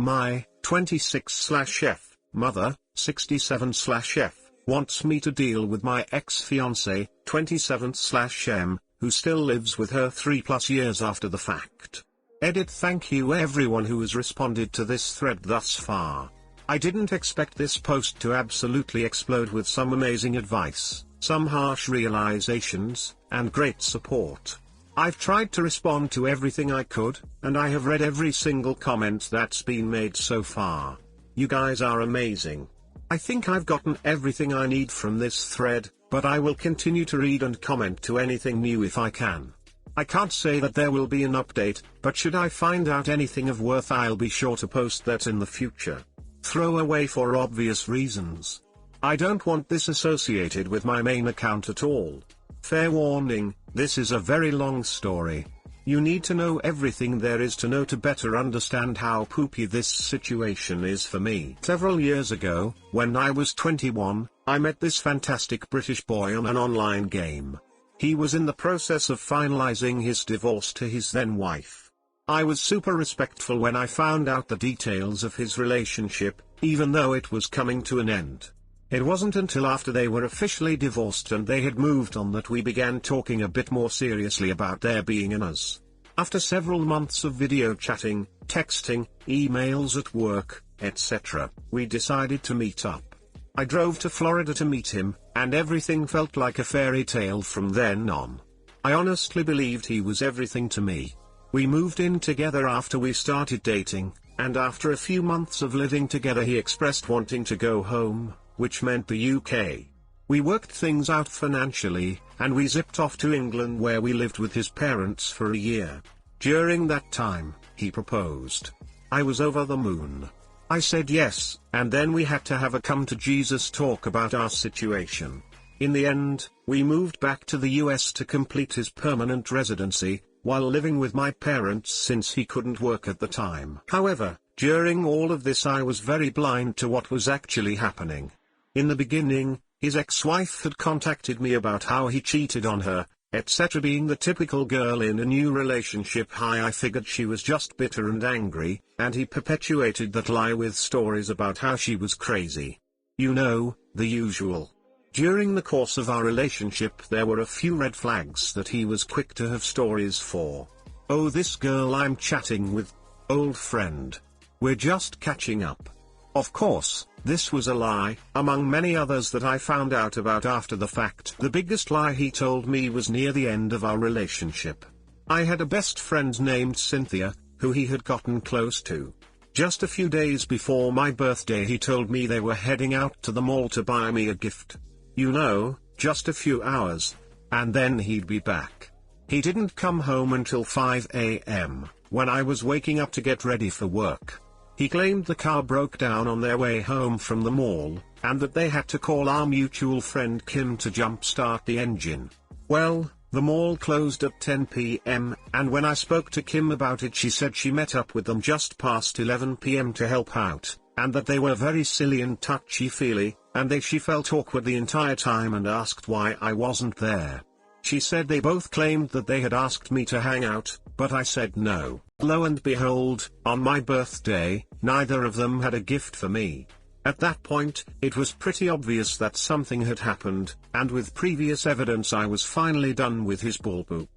My 26/F mother, 67/F, wants me to deal with my ex-fiance, 27/M, who still lives with her 3+ years after the fact. Edit. Thank you everyone who has responded to this thread thus far. I didn't expect this post to absolutely explode with some amazing advice, some harsh realizations, and great support. I've tried to respond to everything I could, and I have read every single comment that's been made so far. You guys are amazing. I think I've gotten everything I need from this thread, but I will continue to read and comment to anything new if I can. I can't say that there will be an update, but should I find out anything of worth I'll be sure to post that in the future. Throw away for obvious reasons. I don't want this associated with my main account at all. Fair warning, this is a very long story. You need to know everything there is to know to better understand how poopy this situation is for me. Several years ago, when I was 21, I met this fantastic British boy on an online game. He was in the process of finalizing his divorce to his then wife. I was super respectful when I found out the details of his relationship, even though it was coming to an end. It wasn't until after they were officially divorced and they had moved on that we began talking a bit more seriously about there being an us. After several months of video chatting, texting, emails at work, etc., we decided to meet up. I drove to Florida to meet him, and everything felt like a fairy tale from then on. I honestly believed he was everything to me. We moved in together after we started dating, and after a few months of living together he expressed wanting to go home, which meant the UK. We worked things out financially, and we zipped off to England where we lived with his parents for a year. During that time, he proposed. I was over the moon. I said yes, and then we had to have a come to Jesus talk about our situation. In the end, we moved back to the US to complete his permanent residency, while living with my parents since he couldn't work at the time. However, during all of this I was very blind to what was actually happening. In the beginning, his ex-wife had contacted me about how he cheated on her, etc. Being the typical girl in a new relationship high, I figured she was just bitter and angry, and he perpetuated that lie with stories about how she was crazy. You know, the usual. During the course of our relationship there were a few red flags that he was quick to have stories for. Oh, this girl I'm chatting with, old friend. We're just catching up. Of course, this was a lie, among many others that I found out about after the fact. The biggest lie he told me was near the end of our relationship. I had a best friend named Cynthia, who he had gotten close to. Just a few days before my birthday he told me they were heading out to the mall to buy me a gift. You know, just a few hours. And then he'd be back. He didn't come home until 5 a.m., when I was waking up to get ready for work. He claimed the car broke down on their way home from the mall, and that they had to call our mutual friend Kim to jump-start the engine. Well, the mall closed at 10 p.m., and when I spoke to Kim about it she said she met up with them just past 11 p.m. to help out, and that they were very silly and touchy-feely, and she felt awkward the entire time and asked why I wasn't there. She said they both claimed that they had asked me to hang out, but I said no. Lo and behold, on my birthday, neither of them had a gift for me. At that point, it was pretty obvious that something had happened, and with previous evidence I was finally done with his bullpoop.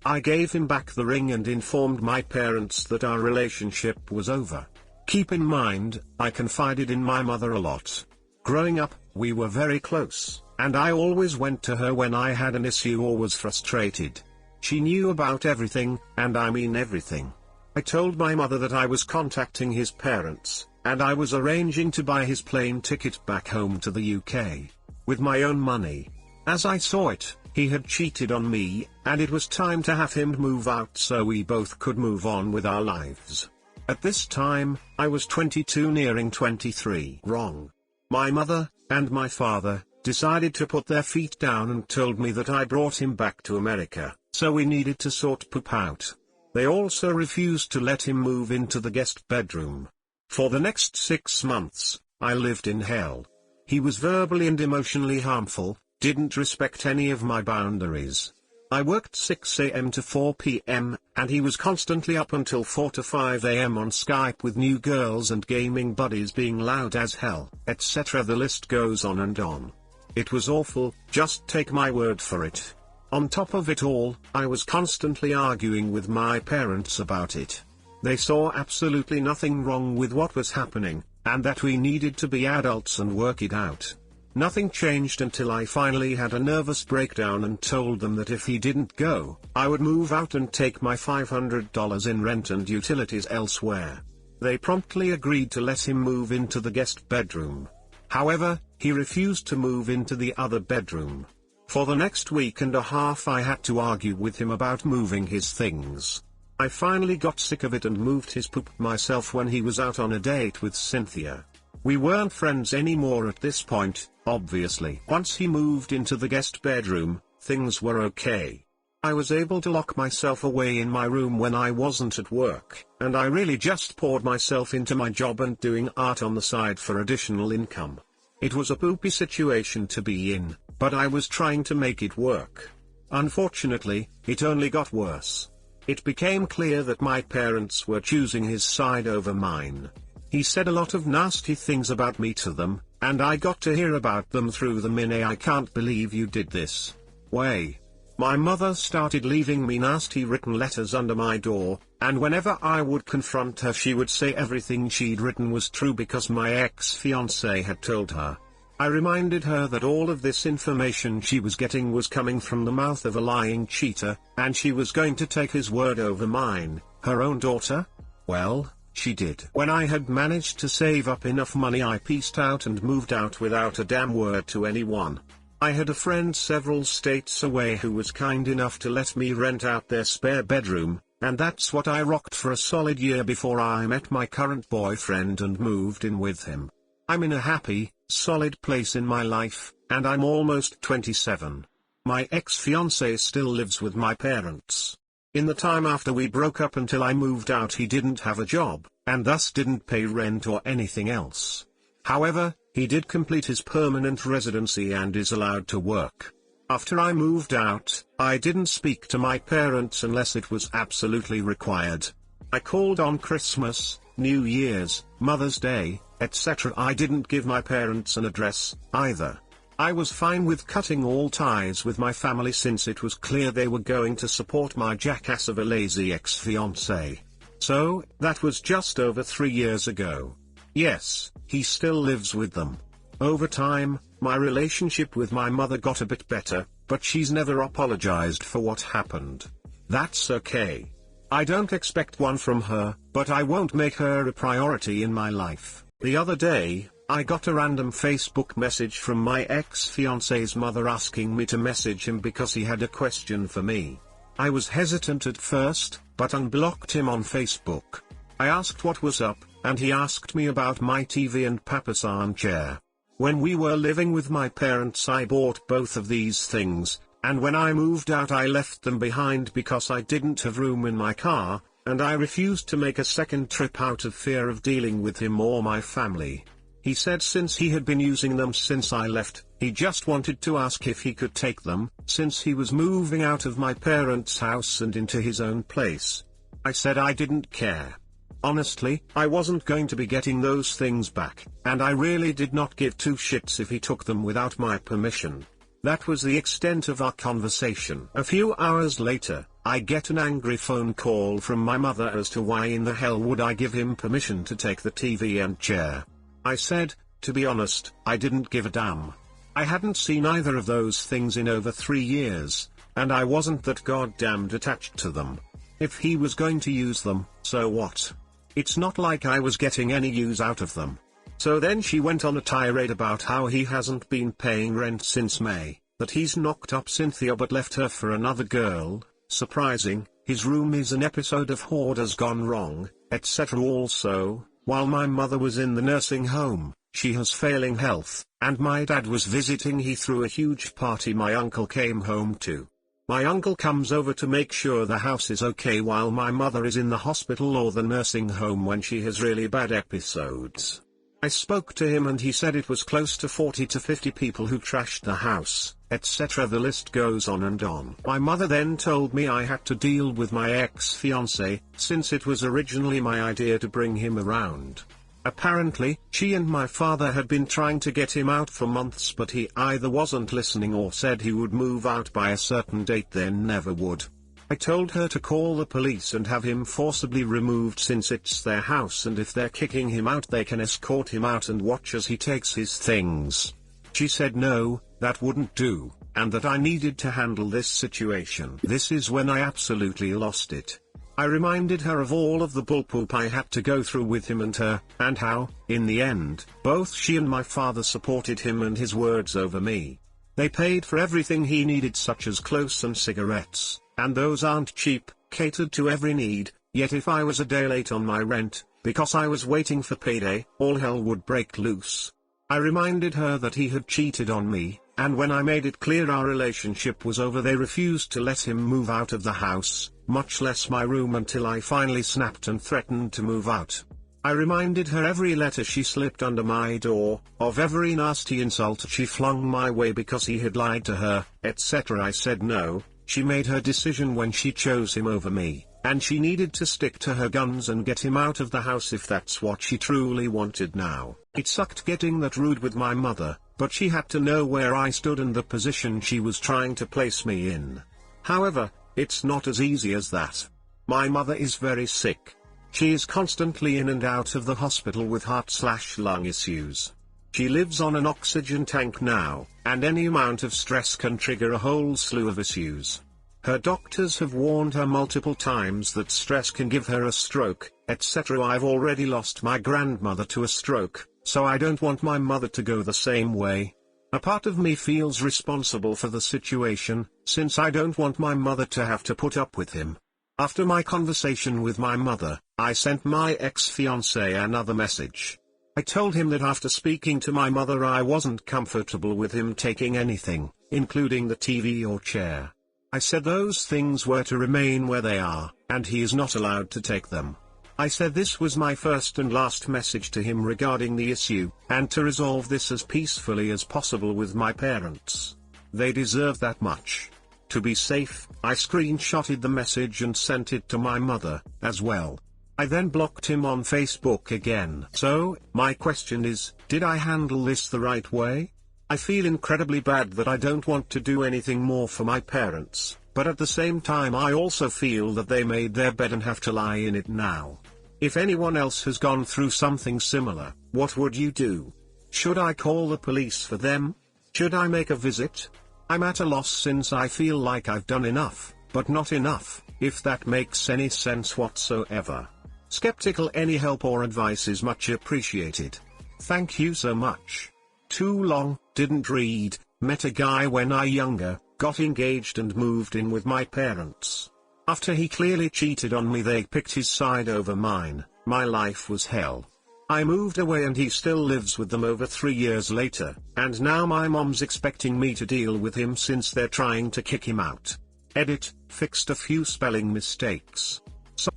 I gave him back the ring and informed my parents that our relationship was over. Keep in mind, I confided in my mother a lot. Growing up, we were very close, and I always went to her when I had an issue or was frustrated. She knew about everything, and I mean everything. I told my mother that I was contacting his parents, and I was arranging to buy his plane ticket back home to the UK. With my own money. As I saw it, he had cheated on me, and it was time to have him move out so we both could move on with our lives. At this time, I was 22 nearing 23. Wrong. My mother, and my father, decided to put their feet down and told me that I brought him back to America, so we needed to sort poop out. They also refused to let him move into the guest bedroom. For the next 6 months, I lived in hell. He was verbally and emotionally harmful, didn't respect any of my boundaries. I worked 6 a.m. to 4 p.m., and he was constantly up until 4 to 5 a.m. on Skype with new girls and gaming buddies being loud as hell, etc. The list goes on and on. It was awful, just take my word for it. On top of it all, I was constantly arguing with my parents about it. They saw absolutely nothing wrong with what was happening, and that we needed to be adults and work it out. Nothing changed until I finally had a nervous breakdown and told them that if he didn't go, I would move out and take my $500 in rent and utilities elsewhere. They promptly agreed to let him move into the guest bedroom. However, he refused to move into the other bedroom. For the next week and a half I had to argue with him about moving his things. I finally got sick of it and moved his poop myself when he was out on a date with Cynthia. We weren't friends anymore at this point, obviously. Once he moved into the guest bedroom, things were okay. I was able to lock myself away in my room when I wasn't at work, and I really just poured myself into my job and doing art on the side for additional income. It was a poopy situation to be in, but I was trying to make it work. Unfortunately, it only got worse. It became clear that my parents were choosing his side over mine. He said a lot of nasty things about me to them, and I got to hear about them through them in a "I can't believe you did this" way. My mother started leaving me nasty written letters under my door, and whenever I would confront her she would say everything she'd written was true because my ex-fiance had told her. I reminded her that all of this information she was getting was coming from the mouth of a lying cheater, and she was going to take his word over mine, her own daughter? Well, she did. When I had managed to save up enough money I peaced out and moved out without a damn word to anyone. I had a friend several states away who was kind enough to let me rent out their spare bedroom, and that's what I rocked for a solid year before I met my current boyfriend and moved in with him. I'm in a happy, solid place in my life, and I'm almost 27. My ex-fiance still lives with my parents. In the time after we broke up until I moved out he didn't have a job, and thus didn't pay rent or anything else. However, he did complete his permanent residency and is allowed to work. After I moved out, I didn't speak to my parents unless it was absolutely required. I called on Christmas, New Year's, Mother's Day, etc. I didn't give my parents an address, either. I was fine with cutting all ties with my family since it was clear they were going to support my jackass of a lazy ex-fiance. So, that was just over 3 years ago. Yes, he still lives with them. Over time, my relationship with my mother got a bit better, but she's never apologized for what happened. That's okay. I don't expect one from her, but I won't make her a priority in my life. The other day, I got a random Facebook message from my ex-fiance's mother asking me to message him because he had a question for me. I was hesitant at first, but unblocked him on Facebook. I asked what was up, and he asked me about my TV and Papa's armchair. When we were living with my parents I bought both of these things, and when I moved out I left them behind because I didn't have room in my car, and I refused to make a second trip out of fear of dealing with him or my family. He said since he had been using them since I left, he just wanted to ask if he could take them, since he was moving out of my parents' house and into his own place. I said I didn't care. Honestly, I wasn't going to be getting those things back, and I really did not give two shits if he took them without my permission. That was the extent of our conversation. A few hours later, I get an angry phone call from my mother as to why in the hell would I give him permission to take the TV and chair. I said, to be honest, I didn't give a damn. I hadn't seen either of those things in over 3 years, and I wasn't that goddamned attached to them. If he was going to use them, so what? It's not like I was getting any use out of them. So then she went on a tirade about how he hasn't been paying rent since May, that he's knocked up Cynthia but left her for another girl, surprising, his room is an episode of Hoarders Gone Wrong, etc. Also, while my mother was in the nursing home, she has failing health, and my dad was visiting. He threw a huge party my uncle came home to. My uncle comes over to make sure the house is okay while my mother is in the hospital or the nursing home when she has really bad episodes. I spoke to him and he said it was close to 40 to 50 people who trashed the house, etc. The list goes on and on. My mother then told me I had to deal with my ex-fiance, since it was originally my idea to bring him around. Apparently, she and my father had been trying to get him out for months, but he either wasn't listening or said he would move out by a certain date then never would. I told her to call the police and have him forcibly removed since it's their house, and if they're kicking him out they can escort him out and watch as he takes his things. She said no, that wouldn't do, and that I needed to handle this situation. This is when I absolutely lost it. I reminded her of all of the bullpoop I had to go through with him and her, and how, in the end, both she and my father supported him and his words over me. They paid for everything he needed, such as clothes and cigarettes, and those aren't cheap, catered to every need, yet if I was a day late on my rent, because I was waiting for payday, all hell would break loose. I reminded her that he had cheated on me, and when I made it clear our relationship was over they refused to let him move out of the house, much less my room, until I finally snapped and threatened to move out. I reminded her every letter she slipped under my door, of every nasty insult she flung my way because he had lied to her, etc. I said no, she made her decision when she chose him over me, and she needed to stick to her guns and get him out of the house if that's what she truly wanted now. It sucked getting that rude with my mother, but she had to know where I stood and the position she was trying to place me in. However, it's not as easy as that. My mother is very sick. She is constantly in and out of the hospital with heart/lung issues. She lives on an oxygen tank now, and any amount of stress can trigger a whole slew of issues. Her doctors have warned her multiple times that stress can give her a stroke, etc. I've already lost my grandmother to a stroke, so I don't want my mother to go the same way. A part of me feels responsible for the situation, since I don't want my mother to have to put up with him. After my conversation with my mother, I sent my ex-fiance another message. I told him that after speaking to my mother I wasn't comfortable with him taking anything, including the TV or chair. I said those things were to remain where they are, and he is not allowed to take them. I said this was my first and last message to him regarding the issue, and to resolve this as peacefully as possible with my parents. They deserve that much. To be safe, I screenshotted the message and sent it to my mother, as well. I then blocked him on Facebook again. So, my question is, did I handle this the right way? I feel incredibly bad that I don't want to do anything more for my parents, but at the same time I also feel that they made their bed and have to lie in it now. If anyone else has gone through something similar, what would you do? Should I call the police for them? Should I make a visit? I'm at a loss since I feel like I've done enough, but not enough, if that makes any sense whatsoever. Skeptical, any help or advice is much appreciated. Thank you so much. Too long, didn't read, met a guy when I younger, got engaged and moved in with my parents. After he clearly cheated on me they picked his side over mine, my life was hell. I moved away and he still lives with them over 3 years later, and now my mom's expecting me to deal with him since they're trying to kick him out. Edit, fixed a few spelling mistakes.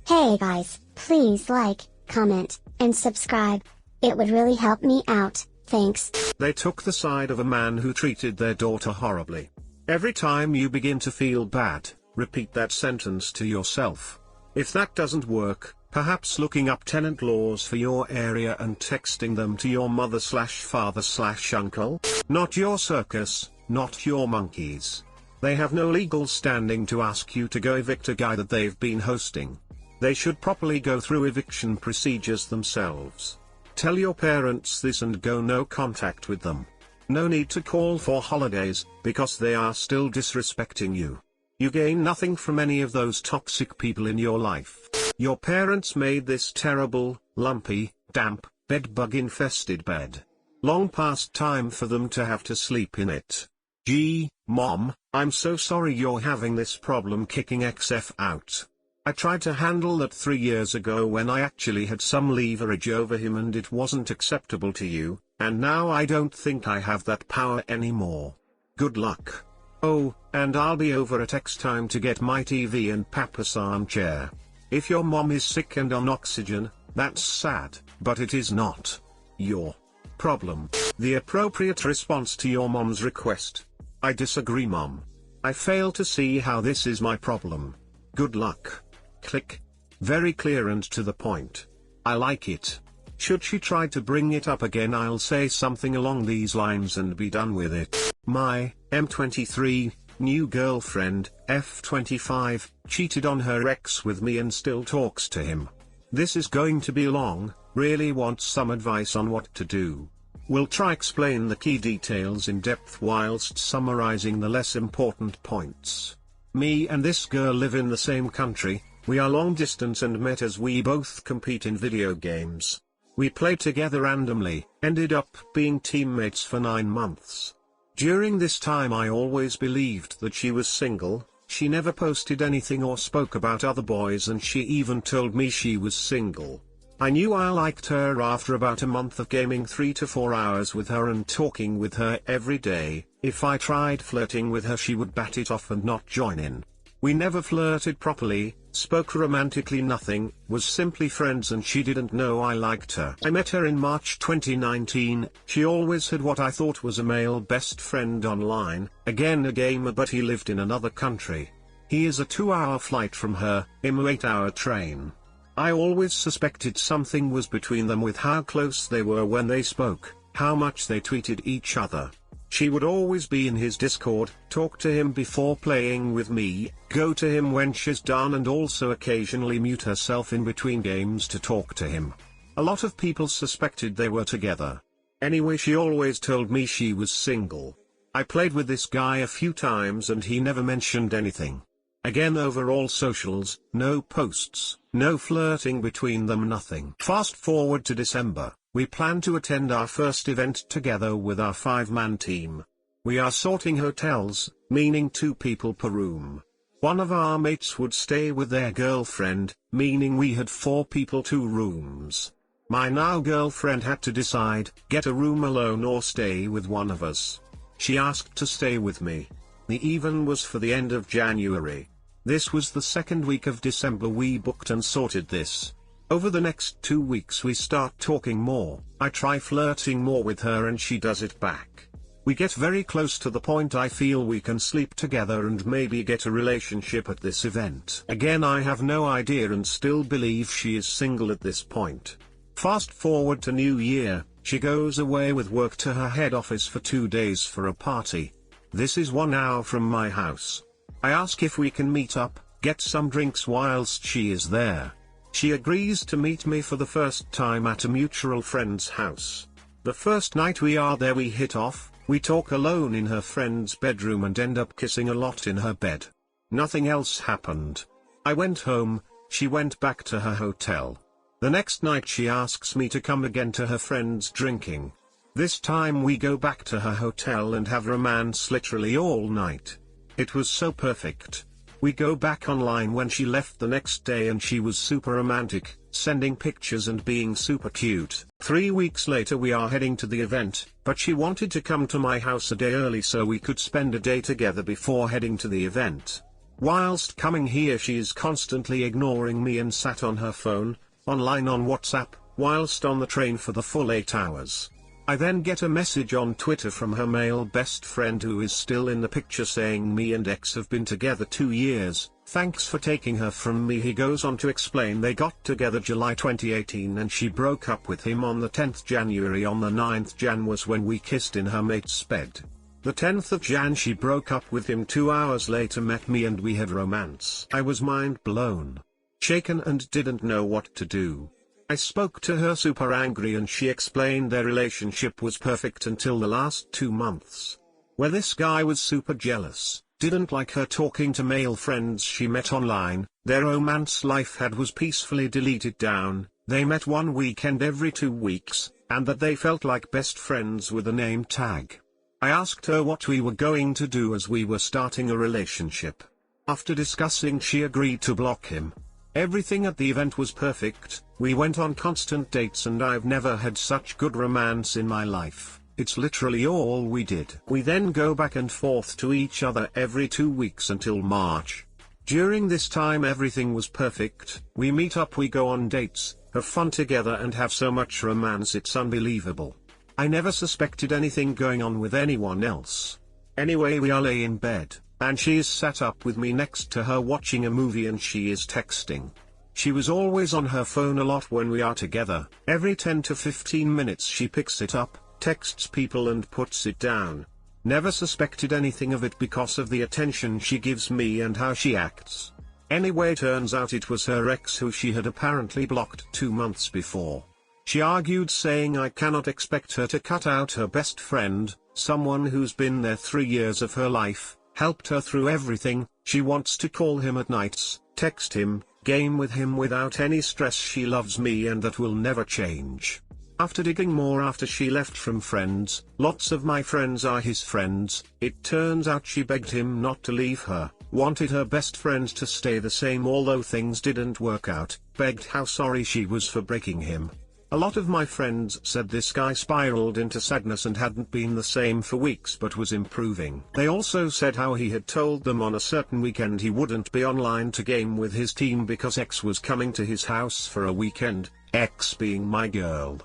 Hey guys, please like, comment, and subscribe. It would really help me out, thanks. They took the side of a man who treated their daughter horribly. Every time you begin to feel bad, repeat that sentence to yourself. If that doesn't work, perhaps looking up tenant laws for your area and texting them to your mother/father/uncle. Not your circus, not your monkeys. They have no legal standing to ask you to go evict a guy that they've been hosting. They should properly go through eviction procedures themselves. Tell your parents this and go no contact with them. No need to call for holidays, because they are still disrespecting you. You gain nothing from any of those toxic people in your life. Your parents made this terrible, lumpy, damp, bedbug-infested bed. Long past time for them to have to sleep in it. Gee, Mom, I'm so sorry you're having this problem kicking XF out. I tried to handle that 3 years ago when I actually had some leverage over him and it wasn't acceptable to you, and now I don't think I have that power anymore. Good luck. Oh, and I'll be over at X time to get my TV and Papa's armchair. If your mom is sick and on oxygen, that's sad, but it is not. Your problem. The appropriate response to your mom's request. I disagree, Mom. I fail to see how this is my problem. Good luck. Click. Very clear and to the point. I like it. Should she try to bring it up again, I'll say something along these lines and be done with it. My M23 new girlfriend, F25, cheated on her ex with me and still talks to him. This is going to be long, really want some advice on what to do. We'll try explain the key details in depth whilst summarizing the less important points. Me and this girl live in the same country, we are long distance and met as we both compete in video games. We played together randomly, ended up being teammates for 9 months. During this time I always believed that she was single, she never posted anything or spoke about other boys, and she even told me she was single. I knew I liked her after about a month of gaming 3 to 4 hours with her and talking with her every day. If I tried flirting with her, she would bat it off and not join in. We never flirted properly, spoke romantically, nothing, was simply friends, and she didn't know I liked her. I met her in March 2019, she always had what I thought was a male best friend online, again a gamer, but he lived in another country. He is a 2-hour flight from her, I'm a 8-hour train. I always suspected something was between them with how close they were when they spoke, how much they tweeted each other. She would always be in his Discord, talk to him before playing with me, go to him when she's done, and also occasionally mute herself in between games to talk to him. A lot of people suspected they were together. Anyway, she always told me she was single. I played with this guy a few times and he never mentioned anything. Again, over all socials, no posts, no flirting between them, nothing. Fast forward to December. We plan to attend our first event together with our 5-man team. We are sorting hotels, meaning 2 people per room. One of our mates would stay with their girlfriend, meaning we had 4 people, 2 rooms. My now girlfriend had to decide, get a room alone or stay with one of us. She asked to stay with me. The even was for the end of January. This was the 2nd week of December we booked and sorted this. Over the next 2 weeks we start talking more, I try flirting more with her and she does it back. We get very close to the point I feel we can sleep together and maybe get a relationship at this event. Again, I have no idea and still believe she is single at this point. Fast forward to New Year, she goes away with work to her head office for 2 days for a party. This is 1 hour from my house. I ask if we can meet up, get some drinks whilst she is there. She agrees to meet me for the first time at a mutual friend's house. The first night we are there we hit off, we talk alone in her friend's bedroom and end up kissing a lot in her bed. Nothing else happened. I went home, she went back to her hotel. The next night she asks me to come again to her friend's drinking. This time we go back to her hotel and have romance literally all night. It was so perfect. We go back online when she left the next day and she was super romantic, sending pictures and being super cute. 3 weeks later we are heading to the event, but she wanted to come to my house a day early so we could spend a day together before heading to the event. Whilst coming here she is constantly ignoring me and sat on her phone, online on WhatsApp, whilst on the train for the full 8 hours. I then get a message on Twitter from her male best friend who is still in the picture saying me and ex have been together 2 years, thanks for taking her from me. He goes on to explain they got together July 2018 and she broke up with him on the 10th January. On the 9th Jan was when we kissed in her mate's bed. The 10th of Jan she broke up with him. 2 hours later met me and we had romance. I was mind blown, shaken and didn't know what to do. I spoke to her super angry and she explained their relationship was perfect until the last 2 months, where this guy was super jealous, didn't like her talking to male friends she met online, their romance life was peacefully deleted down, they met 1 weekend every 2 weeks, and that they felt like best friends with a name tag. I asked her what we were going to do as we were starting a relationship. After discussing she agreed to block him. Everything at the event was perfect, we went on constant dates and I've never had such good romance in my life, it's literally all we did. We then go back and forth to each other every 2 weeks until March. During this time everything was perfect, we meet up, we go on dates, have fun together and have so much romance it's unbelievable. I never suspected anything going on with anyone else. Anyway, we are lay in bed, and she is sat up with me next to her watching a movie and she is texting. She was always on her phone a lot when we are together. Every 10 to 15 minutes she picks it up, texts people and puts it down. Never suspected anything of it because of the attention she gives me and how she acts. Anyway, turns out it was her ex who she had apparently blocked 2 months before. She argued, saying I cannot expect her to cut out her best friend, someone who's been there 3 years of her life, helped her through everything. She wants to call him at nights, text him, game with him without any stress. She loves me and that will never change. After digging more after she left from friends, lots of my friends are his friends, it turns out she begged him not to leave her, wanted her best friend to stay the same although things didn't work out, begged how sorry she was for breaking him. A lot of my friends said this guy spiraled into sadness and hadn't been the same for weeks but was improving. They also said how he had told them on a certain weekend he wouldn't be online to game with his team because X was coming to his house for a weekend, X being my girl.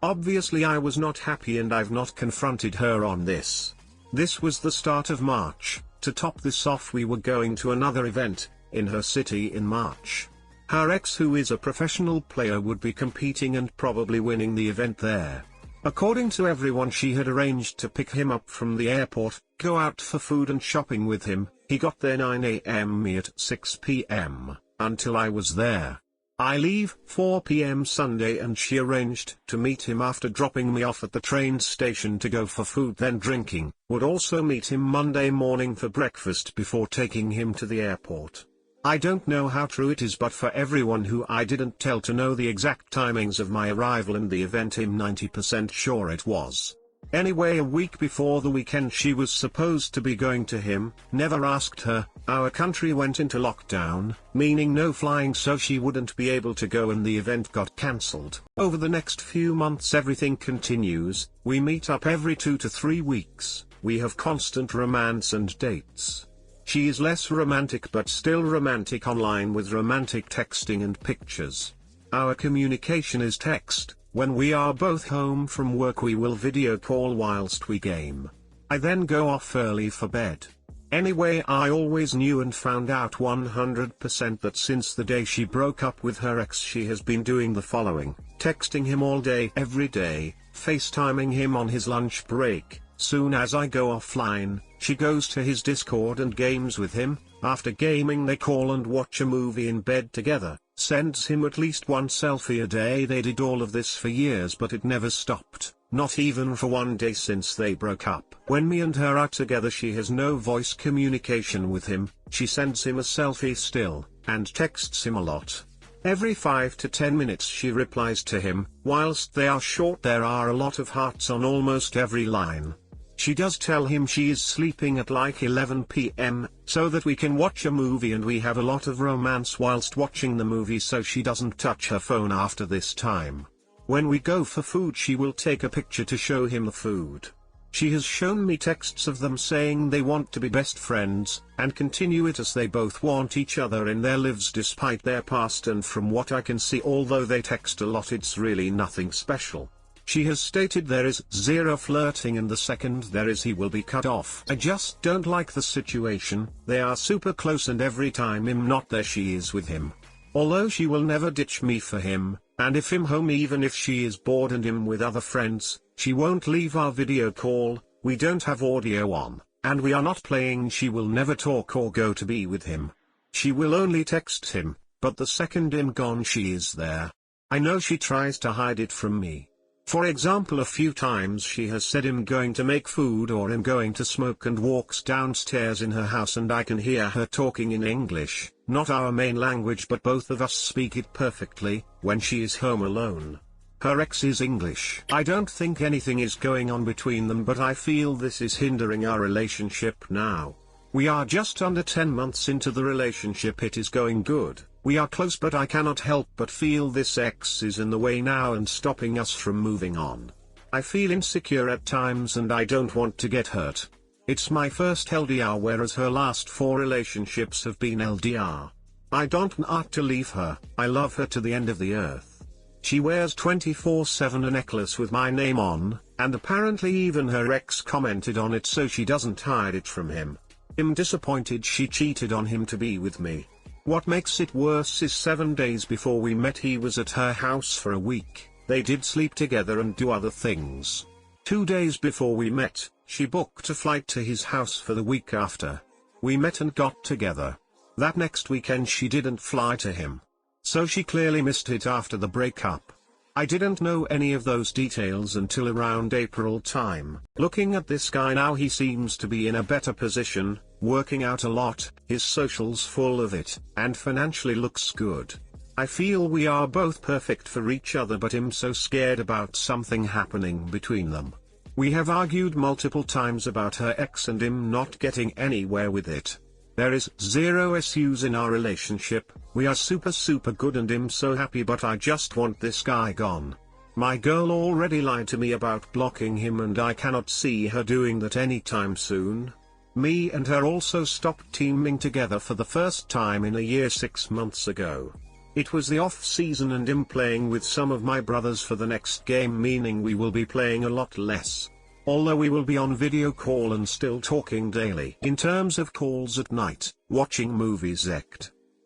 Obviously I was not happy and I've not confronted her on this. This was the start of March. To top this off, we were going to another event in her city in March. Her ex, who is a professional player, would be competing and probably winning the event there. According to everyone, she had arranged to pick him up from the airport, go out for food and shopping with him. He got there 9 AM, me at 6 PM, until I was there. I leave 4 PM Sunday and she arranged to meet him after dropping me off at the train station to go for food then drinking, would also meet him Monday morning for breakfast before taking him to the airport. I don't know how true it is, but for everyone who I didn't tell to know the exact timings of my arrival and the event, I'm 90% sure it was. Anyway, a week before the weekend she was supposed to be going to him, never asked her. Our country went into lockdown, meaning no flying, so she wouldn't be able to go and the event got cancelled. Over the next few months everything continues, we meet up every 2 to 3 weeks, we have constant romance and dates. She is less romantic but still romantic online with romantic texting and pictures. Our communication is text. When we are both home from work we will video call whilst we game. I then go off early for bed. Anyway, I always knew and found out 100% that since the day she broke up with her ex she has been doing the following: texting him all day every day, FaceTiming him on his lunch break. Soon as I go offline, she goes to his Discord and games with him. After gaming they call and watch a movie in bed together, sends him at least one selfie a day. They did all of this for years but it never stopped, not even for one day since they broke up. When me and her are together she has no voice communication with him, she sends him a selfie still, and texts him a lot. Every 5 to 10 minutes she replies to him. Whilst they are short there are a lot of hearts on almost every line. She does tell him she is sleeping at like 11 PM, so that we can watch a movie and we have a lot of romance whilst watching the movie, so she doesn't touch her phone after this time. When we go for food she will take a picture to show him the food. She has shown me texts of them saying they want to be best friends, and continue it as they both want each other in their lives despite their past, and from what I can see, although they text a lot, it's really nothing special. She has stated there is zero flirting and the second there is he will be cut off. I just don't like the situation. They are super close and every time I'm not there she is with him. Although she will never ditch me for him, and if I'm home even if she is bored and him with other friends, she won't leave our video call. We don't have audio on, and we are not playing. She will never talk or go to be with him. She will only text him, but the second I'm gone she is there. I know she tries to hide it from me. For example, a few times she has said I'm going to make food or I'm going to smoke and walks downstairs in her house and I can hear her talking in English, not our main language but both of us speak it perfectly, when she is home alone. Her ex is English. I don't think anything is going on between them, but I feel this is hindering our relationship now. We are just under 10 months into the relationship. It is going good. We are close, but I cannot help but feel this ex is in the way now and stopping us from moving on. I feel insecure at times and I don't want to get hurt. It's my first LDR, whereas her last 4 relationships have been LDR. I don't want to leave her. I love her to the end of the earth. She wears 24/7 a necklace with my name on, and apparently even her ex commented on it so she doesn't hide it from him. I'm disappointed she cheated on him to be with me. What makes it worse is 7 days before we met he was at her house for a week. They did sleep together and do other things. 2 days before we met, she booked a flight to his house for the week after. We met and got together. That next weekend she didn't fly to him. So she clearly missed it after the breakup. I didn't know any of those details until around April time. Looking at this guy now, he seems to be in a better position, working out a lot, his socials full of it, and financially looks good. I feel we are both perfect for each other, but I'm so scared about something happening between them. We have argued multiple times about her ex and him not getting anywhere with it. There is zero issues in our relationship, we are super good and I'm so happy, but I just want this guy gone. My girl already lied to me about blocking him and I cannot see her doing that anytime soon. Me and her also stopped teaming together for the first time in a year 6 months ago. It was the off season and I'm playing with some of my brothers for the next game, meaning we will be playing a lot less. Although we will be on video call and still talking daily. In terms of calls at night, watching movies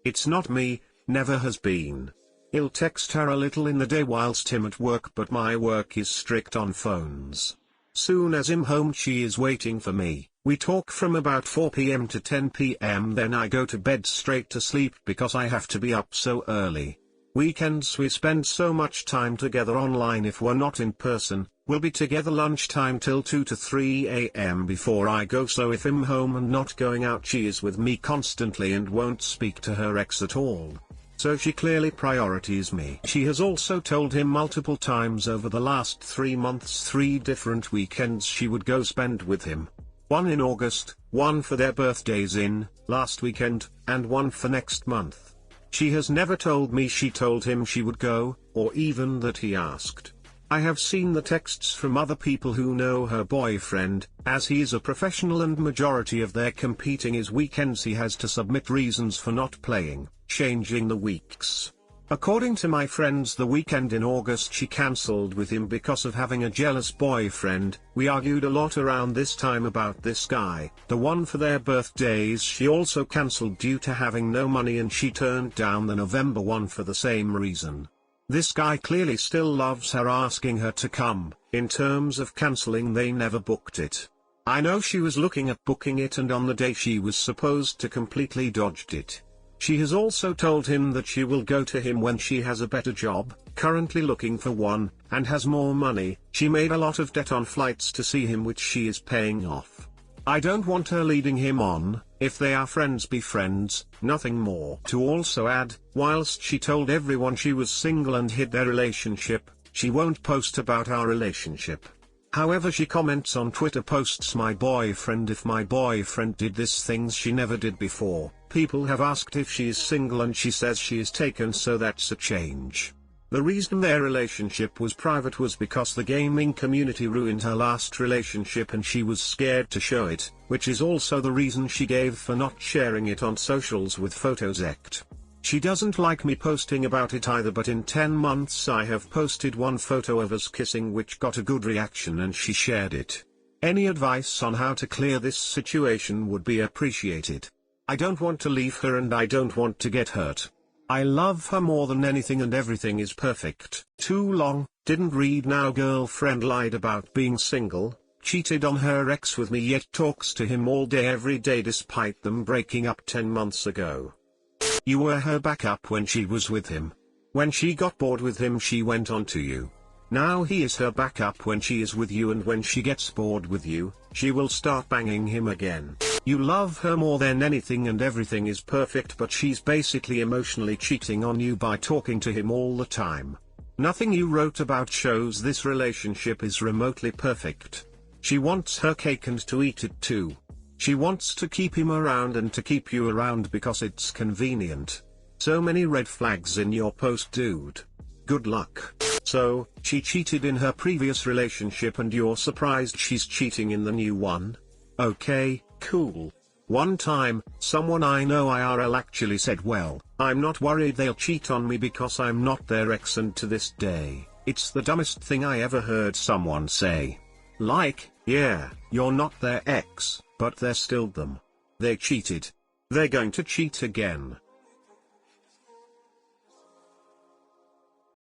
it's not me, never has been. I'll text her a little in the day whilst him at work, but my work is strict on phones. Soon as I'm home she is waiting for me. We talk from about 4 PM to 10 PM, then I go to bed straight to sleep because I have to be up so early. Weekends we spend so much time together online if we're not in person. We'll be together lunchtime till 2 to 3 AM before I go, so if I'm home and not going out she is with me constantly and won't speak to her ex at all. So she clearly priorities me. She has also told him multiple times over the last 3 months 3 different weekends she would go spend with him. One in August, one for their birthdays in last weekend, and one for next month. She has never told me she told him she would go, or even that he asked. I have seen the texts from other people who know her boyfriend, as he is a professional and majority of their competing is weekends he has to submit reasons for not playing, changing the weeks. According to my friends, the weekend in August she cancelled with him because of having a jealous boyfriend. We argued a lot around this time about this guy. The one for their birthdays she also cancelled due to having no money, and she turned down the November one for the same reason. This guy clearly still loves her, asking her to come. In terms of cancelling, they never booked it. I know she was looking at booking it, and on the day she was supposed to completely dodged it. She has also told him that she will go to him when she has a better job, currently looking for one, and has more money. She made a lot of debt on flights to see him, which she is paying off. I don't want her leading him on. If they are friends, be friends, nothing more. To also add, whilst she told everyone she was single and hid their relationship, she won't post about our relationship. However, she comments on Twitter posts my boyfriend. If my boyfriend did this things she never did before. People have asked if she is single and she says she is taken, so that's a change. The reason their relationship was private was because the gaming community ruined her last relationship and she was scared to show it, which is also the reason she gave for not sharing it on socials with photos. She doesn't like me posting about it either, but in 10 months I have posted one photo of us kissing which got a good reaction and she shared it. Any advice on how to clear this situation would be appreciated. I don't want to leave her and I don't want to get hurt. I love her more than anything and everything is perfect. Too long, didn't read. Now girlfriend lied about being single, cheated on her ex with me, yet talks to him all day every day despite them breaking up 10 months ago. You were her backup when she was with him. When she got bored with him she went on to you. Now he is her backup when she is with you, and when she gets bored with you, she will start banging him again. You love her more than anything and everything is perfect, but she's basically emotionally cheating on you by talking to him all the time. Nothing you wrote about shows this relationship is remotely perfect. She wants her cake and to eat it too. She wants to keep him around and to keep you around because it's convenient. So many red flags in your post, dude. Good luck. So, she cheated in her previous relationship and you're surprised she's cheating in the new one? Okay, cool. One time, someone I know IRL actually said, well, I'm not worried they'll cheat on me because I'm not their ex, and to this day, it's the dumbest thing I ever heard someone say. Like, yeah, you're not their ex, but they're still them. They cheated. They're going to cheat again.